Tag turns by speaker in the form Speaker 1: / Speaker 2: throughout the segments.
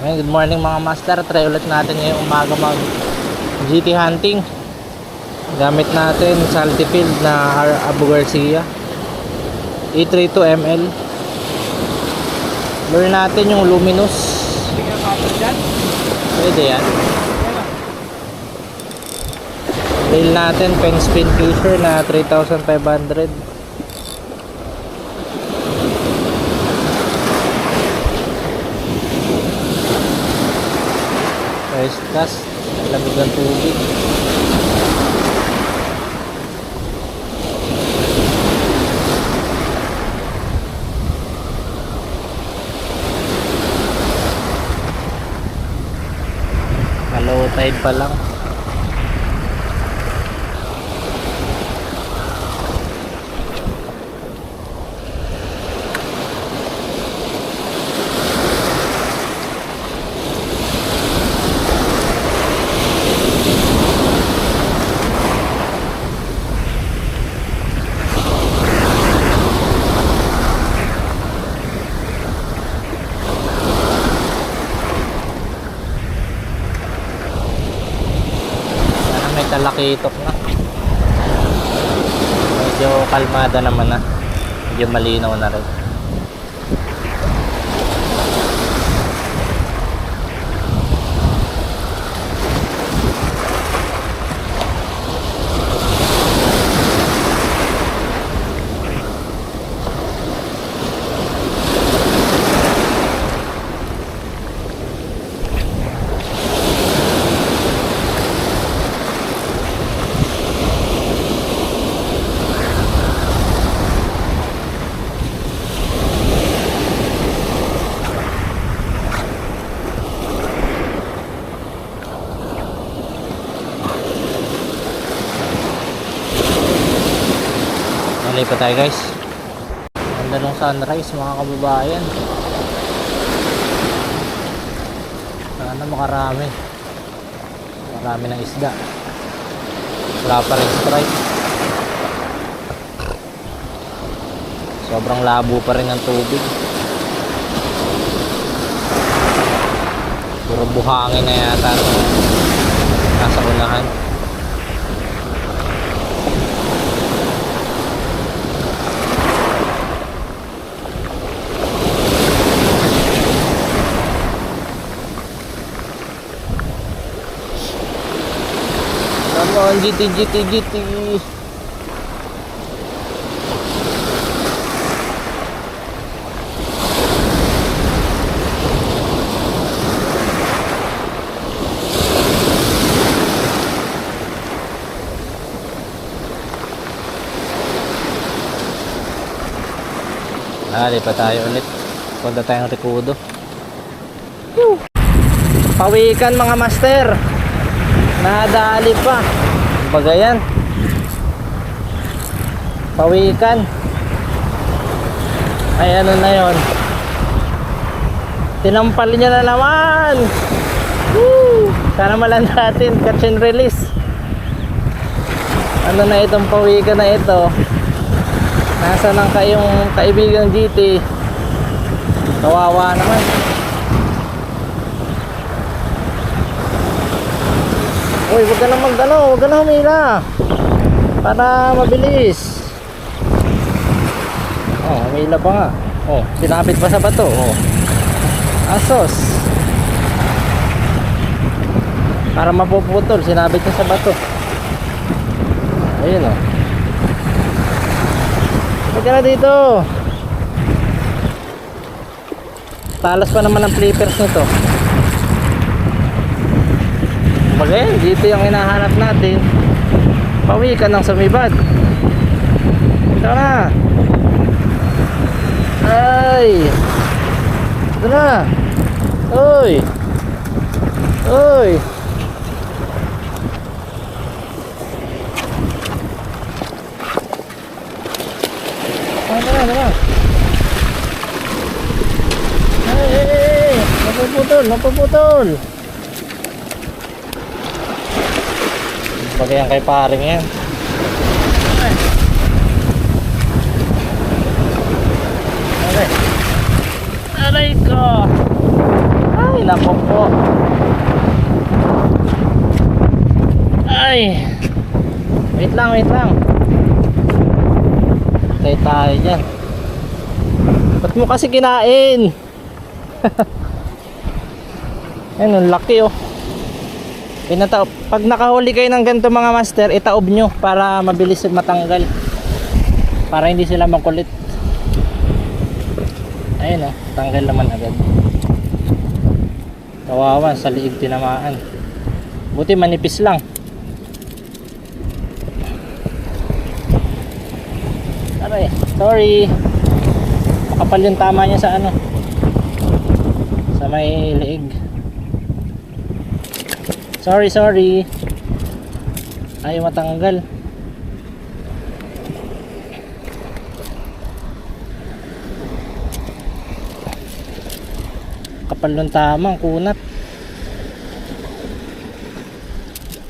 Speaker 1: Good morning mga master. Try ulit natin ngayong umaga mag GT hunting. Gamit natin salty field na Abu Garcia E32ML. Lure natin yung luminous. Pwede yan. Reel natin pen spin fisher na 3,500. First cast, lamig ng tubig. Low tide pa lang. Talakitok na. Medyo kalmada naman na. Medyo malinaw na rin. Malay pa tayo guys. Ganda ng sunrise mga kababayan. Sana makarami. Marami ng isda. Wala pa rin strike. Sobrang labo pa rin ng tubig. Puro buhangin na yata nasa unahan. Come on, GT. Lipat tayo ulit. Punta tayong Recodo. Pawikan mga master. Nadali pa. Bagayan. Pawikan. Ay ano na yon. Tinampal niya na naman. Woo! Sana malan natin. Catch and release. Ano na itong pawikan na ito? Nasa nang kayong kaibigang GT? Kawawa naman. Uy, wag ka na magdalo, wag ka na humila para mabilis. Oh, humila pa nga. Oh, sinapit pa sa bato. Oh. Asos. Para mapuputol, sinabit niya sa bato. Ayun oh. Wag ka na dito. Talas pa naman ang flippers nito. Bagayan, dito yung hinahanap natin. Pawikan ng sumibad. Ito na. Ay. Ito na. Uy. Uy. Ano na. Ay. Napuputol. Bagayan kay paring yan. Okay. Aray ko. Ay, nako po. Ay. Wait lang, wait lang. Tayo tayo dyan. Ba't mo kasi kinain? Ayun, ang laki oh. Pag nakahuli kayo ng ganito mga master, itaob nyo para mabilis matanggal. Para hindi sila makulit. Ayun oh, tanggal naman agad. Kawawa, sa liig tinamaan. Buti manipis lang. Aray, sorry. Makapal yung tama niya sa ano, sa may liig. Sorry. Ayaw matanggal. Kapal ng tama, kunat.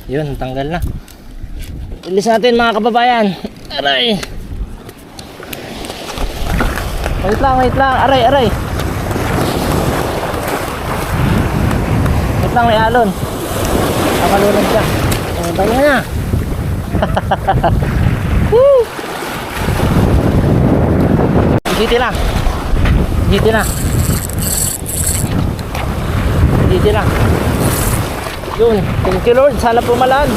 Speaker 1: Yun, tanggal na. Ilis natin mga kababayan. Aray. Wait lang. Aray. Wait lang, may alon. Kamalunod siya. Tayo na. GT na. Yun, thank you Lord, sana pumalan.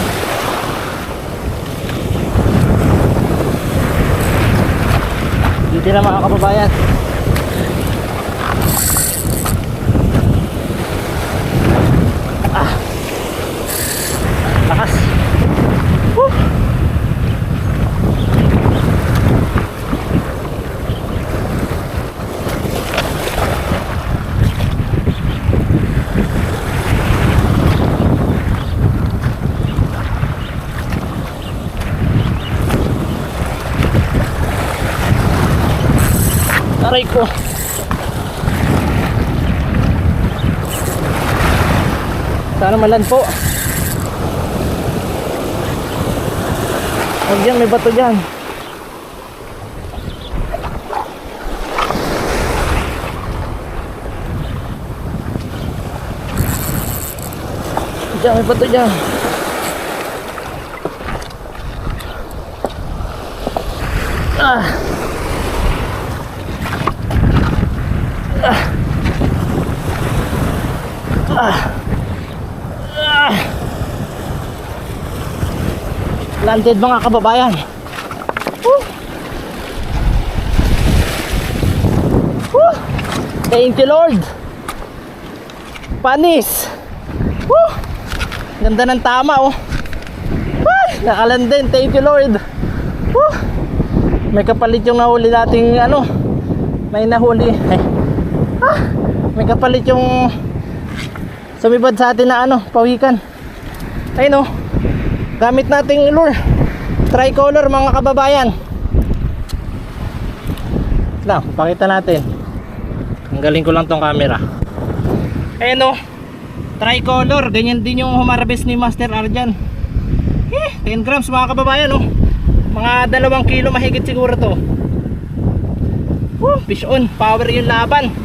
Speaker 1: GT na mga kababayan. Lakas. Aray ko. Sana malan po. Diyan, may bato dyan. Diyan, may bato dyan. Landed mga kababayan. Thank you Lord. Panis. Ganda ng tama oh. Nakalandin. Thank you Lord. May kapalit yung nahuli nating ano. May nahuli. May kapalit yung sumibad sa atin na ano, pawikan. Ayun oh. Gamit nating lure tricolor mga kababayan. Lang, pakita natin. Ang galing ko lang tong camera. Ayun o, tricolor. Ganyan din yung humarbest ni Master Arjan. 10 grams mga kababayan o. Mga 2 kilo mahigit siguro to. Fish on, power yung laban.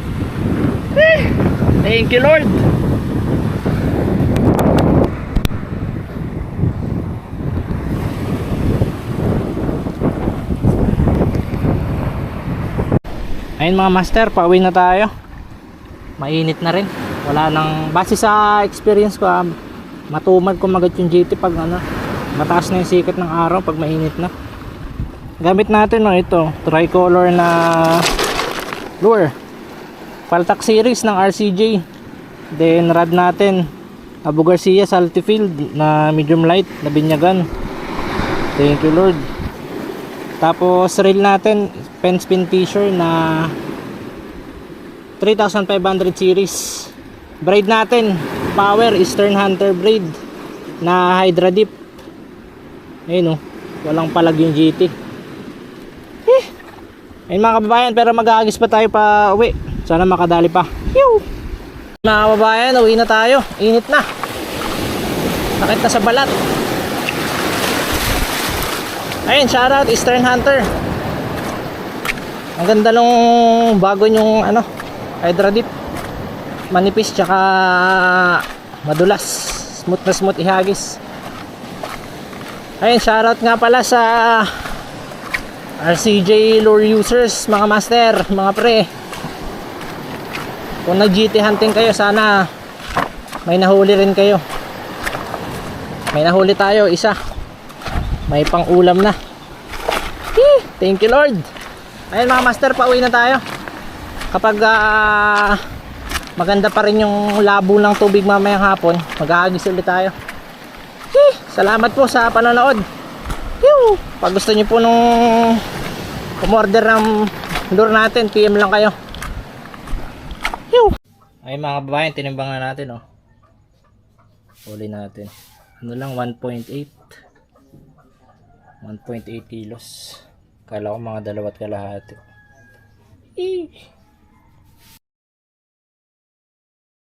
Speaker 1: Thank you Lord. Ayun mga master, pauwi na tayo. Mainit na rin. Wala nang, base sa experience ko, matumad kumagat yung GT pag ano, mataas na yung sikat ng araw pag mainit na. Gamit natin no, ito, tricolor na lure. Paltak series ng RCJ. Then rod natin, Abu Garcia Salty Field na medium light na binyagan. Thank you Lord. Tapos reel natin, pen spin fisher na 3500 series. Braid natin, power Eastern Hunter braid na Hydra Dip. Ayun oh, walang palag yung GT. Ayun mga kababayan, pero mag-aagis pa tayo pa uwi. Sana makadali pa. Mga kababayan, uwi na tayo. Init na. Sakit na sa balat. Ayun, shoutout Eastern Hunter. Ang ganda nung bago yung ano, Hydra Dip. manipis tsaka madulas. Smooth na smooth ihagis. Ayun, shoutout nga pala sa RCJ lure users, mga master, mga pre. Kung nag-GT hunting kayo, sana may nahuli rin kayo. May nahuli tayo, isa. May pang ulam na. Thank you Lord. Ayun mga master, pauwi na tayo. Kapag maganda pa rin yung labo ng tubig mamayang hapon, mag-aagis ulit tayo. Salamat po sa panonood. Pag gusto niyo po nung umorder ng lure natin, PM lang kayo. Ay mga kababayan, tinimbang na natin oh. Huli natin. Ano lang, 1.8 kilos. Kala ko mga 2.5 kalahati.